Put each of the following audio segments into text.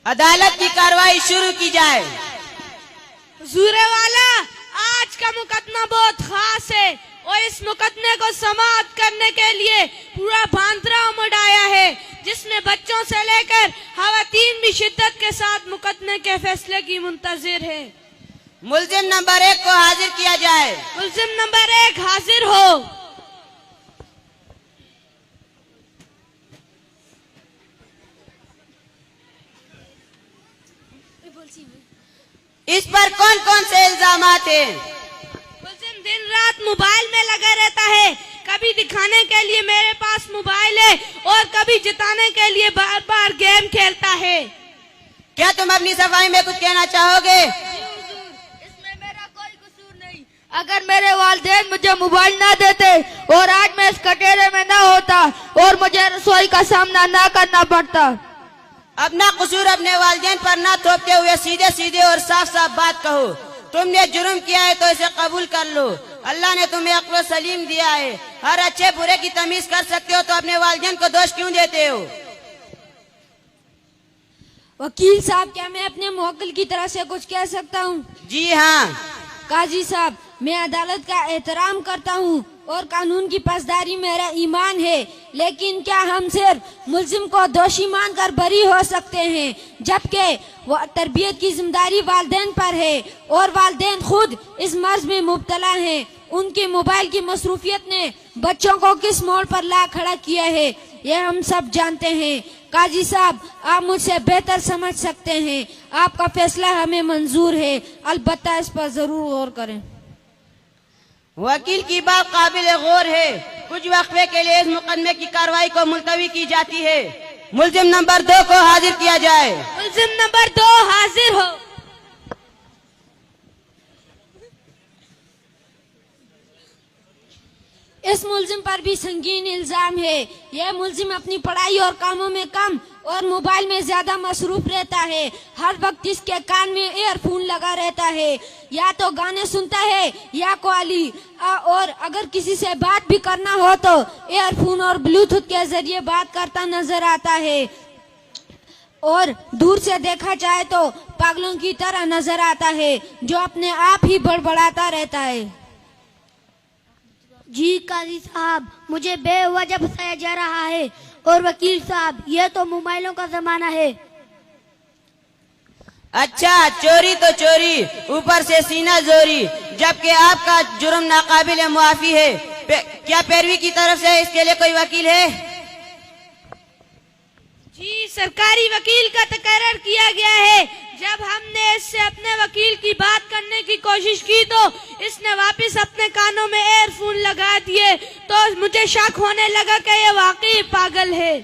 अदालत की कार्रवाई शुरू की जाए। हुजूरे वाला, आज का मुकदमा बहुत खास है और इस मुकदमे को समाप्त करने के लिए पूरा भांतरा उमड़ आया है, जिसमें बच्चों से लेकर खवातीन भी शिद्दत के साथ मुकदमे के फैसले की मुंतजिर है। मुल्जिम नंबर 1 को हाजिर किया जाए। मुल्जिम नंबर 1 हाजिर हो। इस पर कौन कौन से इल्जामात हैं? मुल्जिम दिन रात मोबाइल में लगा रहता है, कभी दिखाने के लिए मेरे पास मोबाइल है और कभी जिताने के लिए बार बार गेम खेलता है। क्या तुम अपनी सफाई में कुछ कहना चाहोगे? इसमें मेरा कोई कसूर नहीं। अगर मेरे वालिदैन मुझे मोबाइल ना देते और आज मैं इस कटेरे में ना होता और मुझे रसोई का सामना ना करना पड़ता। अपना कसूर अपने वालिदैन पर ना थोपते हुए सीधे सीधे और साफ साफ बात कहो। तुमने जुर्म किया है तो इसे कबूल कर लो। अल्लाह ने तुम्हें अक्ल सलीम दिया है, हर अच्छे बुरे की तमीज कर सकते हो, तो अपने वालिदैन को दोष क्यों देते हो? वकील साहब, क्या मैं अपने मुवक्किल की तरफ से कुछ कह सकता हूँ? जी हाँ। काजी साहब, मैं अदालत का एहतराम करता हूँ और कानून की पासदारी मेरा ईमान है, लेकिन क्या हम सिर्फ मुल्जिम को दोषी मानकर बरी हो सकते हैं, जबकि तरबियत की जिम्मेदारी वालिदैन पर है और वालिदैन खुद इस मर्ज में मुब्तला हैं। उनकी मोबाइल की मसरूफियत ने बच्चों को किस मोड़ पर ला खड़ा किया है, यह हम सब जानते हैं। काजी साहब, आप मुझसे बेहतर समझ सकते हैं, आपका फैसला हमें मंजूर है, अलबत्ता इस पर जरूर गौर करें। वकील की बात काबिल गौर है। कुछ वक्फे के लिए इस मुकदमे की कार्रवाई को मुलतवी की जाती है। मुल्जिम नंबर 2 को हाजिर किया जाए। मुल्जिम नंबर 2 हाजिर हो। इस मुल्जिम पर भी संगीन इल्जाम है। यह मुल्जिम अपनी पढ़ाई और कामों में कम और मोबाइल में ज्यादा मसरूफ रहता है। हर वक्त इसके कान में ईयरफोन लगा रहता है, या तो गाने सुनता है या कॉली, और अगर किसी से बात भी करना हो तो ईयरफोन और ब्लूटूथ के जरिए बात करता नजर आता है, और दूर से देखा जाए तो पागलों की तरह नजर आता है, जो अपने आप ही बड़बड़ाता रहता है। जी काजी साहब, मुझे बेवजह फंसाया जा रहा है। और वकील साहब, यह तो मोबाइलों का जमाना है। अच्छा, चोरी तो चोरी, ऊपर से सीना जोरी, जबकि आपका जुर्म नाकाबिल मुआफी है। क्या पैरवी की तरफ से इसके लिए कोई वकील है? जी, सरकारी वकील का तकर्रर किया गया है। जब हमने इससे अपने वकील की बात करने की कोशिश की तो इसने वापस अपने कानों में एयरफोन लगा दिए, तो मुझे शक होने लगा कि ये वाकई पागल है।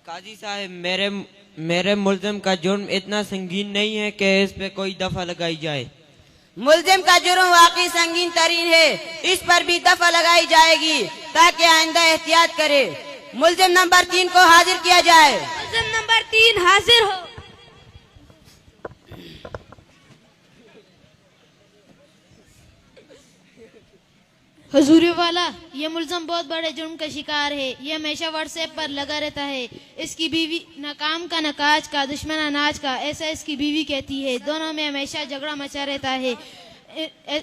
काजी साहब, मेरे मुल्जिम का जुर्म इतना संगीन नहीं है कि इस पे कोई दफा लगाई जाए। मुल्जिम का जुर्म वाकई संगीन तरीन है, इस पर भी दफा लगाई जाएगी ताकि आइंदा एहतियात करे। मुल्जिम नंबर 3 को हाजिर किया जाए। मुल्जिम नंबर 3 हाजिर हो। हुजूर वाला, ये मुल्ज़म बहुत बड़े जुर्म का शिकार है। ये हमेशा व्हाट्सएप पर लगा रहता है। इसकी बीवी नाकाम का नकाज का दुश्मन अनाज का, ऐसा इसकी बीवी कहती है। दोनों में हमेशा झगड़ा मचा रहता है।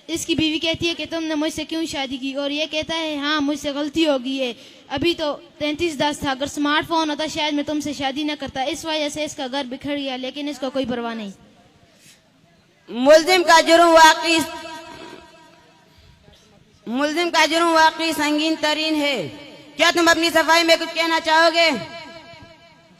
इसकी बीवी कहती है कि तुमने मुझसे क्यों शादी की, और ये कहता है हाँ मुझसे गलती हो गई है। अभी तो 33-10 था, अगर स्मार्टफोन होता शायद मैं तुमसे शादी न करता। इस वजह से इसका घर बिखर गया, लेकिन इसको कोई परवाह नहीं। मुल्जिम का जुर्म वाकई संगीन तरीन है। क्या तुम अपनी सफाई में कुछ कहना चाहोगे?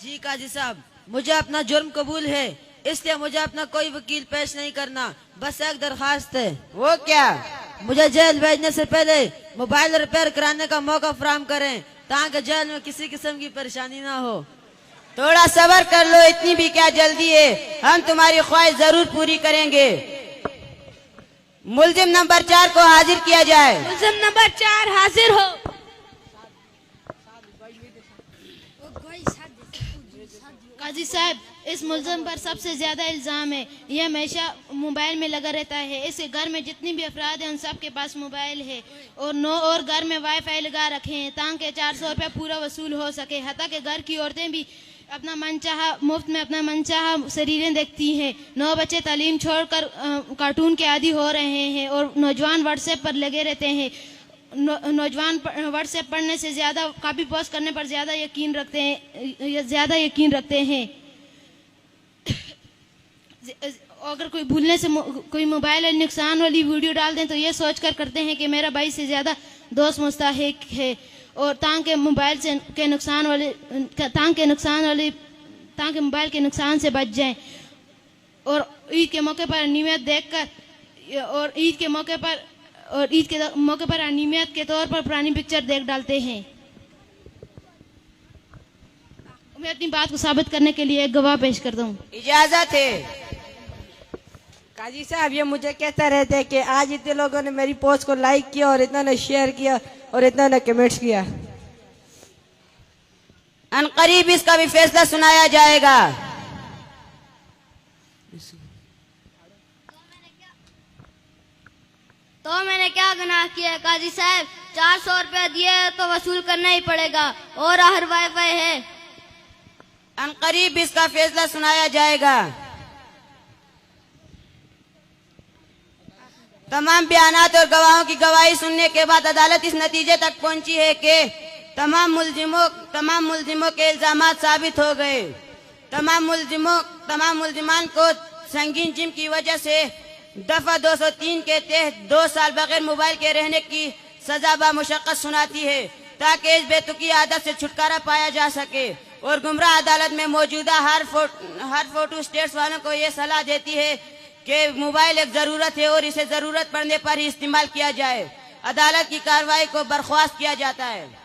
जी काजी साहब, मुझे अपना जुर्म कबूल है, इसलिए मुझे अपना कोई वकील पेश नहीं करना। बस एक दरखास्त है। वो क्या? मुझे जेल भेजने से पहले मोबाइल रिपेयर कराने का मौका फराहम करें, ताकि जेल में किसी किस्म की परेशानी ना हो। थोड़ा सब्र कर लो, इतनी भी क्या जल्दी है, हम तुम्हारी ख्वाहिश जरूर पूरी करेंगे। मुल्जिम नंबर 4 को हाजिर किया जाए। मुल्जिम नंबर 4 हाजिर हो। काजी साहब, इस मुल्ज़िम पर सबसे ज़्यादा इल्ज़ाम है यह हमेशा मोबाइल में लगा रहता है। इसके घर में जितनी भी अफराद हैं उन सब के पास मोबाइल है और घर में वाईफाई लगा रखे हैं ताकि 400 रुपया पूरा वसूल हो सके। हत्ता के घर की औरतें भी अपना मनचाहा मुफ्त में अपना मनचाहा शरीरें देखती हैं। 9 बच्चे तालीम छोड़कर कार्टून के आदी हो रहे हैं और नौजवान व्हाट्सएप पर लगे रहते हैं। नौजवान व्हाट्सएप पढ़ने से ज़्यादा कॉपी पोस्ट करने पर ज़्यादा यकीन रखते हैं। अगर कोई भूलने से कोई मोबाइल और नुकसान वाली वीडियो डाल दें तो ये सोचकर करते हैं कि मेरा भाई से ज़्यादा दोस्त मुस्तहिक है और ताकि मोबाइल के नुकसान से बच जाएं। और ईद के मौके पर अनियमित देखकर और ईद के मौके पर अनियमित के तौर पर पुरानी पिक्चर देख डालते हैं। मैं अपनी बात को साबित करने के लिए एक गवाह पेश करता हूँ। इजाजत है। काजी साहब, ये मुझे कहते रहते हैं कि आज इतने लोगों ने मेरी पोस्ट को लाइक किया और इतना ने शेयर किया और इतना ने कमेंट्स किया। अनकरीब इसका भी फैसला सुनाया जाएगा। तो मैंने क्या गुनाह किया है काजी साहब? 400 रुपया दिए तो वसूल करना ही पड़ेगा और हर वाईफाई है। अनकरीब इसका फैसला सुनाया जाएगा। तमाम बयानात और गवाहों की गवाही सुनने के बाद अदालत इस नतीजे तक पहुंची है कि तमाम मुल्जिमों के इल्जामात साबित हो गए। तमाम मुल्जिमान को संगीन जुर्म की वजह से दफा 203 के तहत 2 साल बगैर मोबाइल के रहने की सजा बामुशक्कत सुनाती है ताकि इस बेतुकी आदत से छुटकारा पाया जा सके। और गुमराह अदालत में मौजूदा हर फोटो स्टेट्स वालों को ये सलाह देती है कि मोबाइल एक जरूरत है और इसे जरूरत पड़ने पर ही इस्तेमाल किया जाए। अदालत की कार्रवाई को बर्खास्त किया जाता है।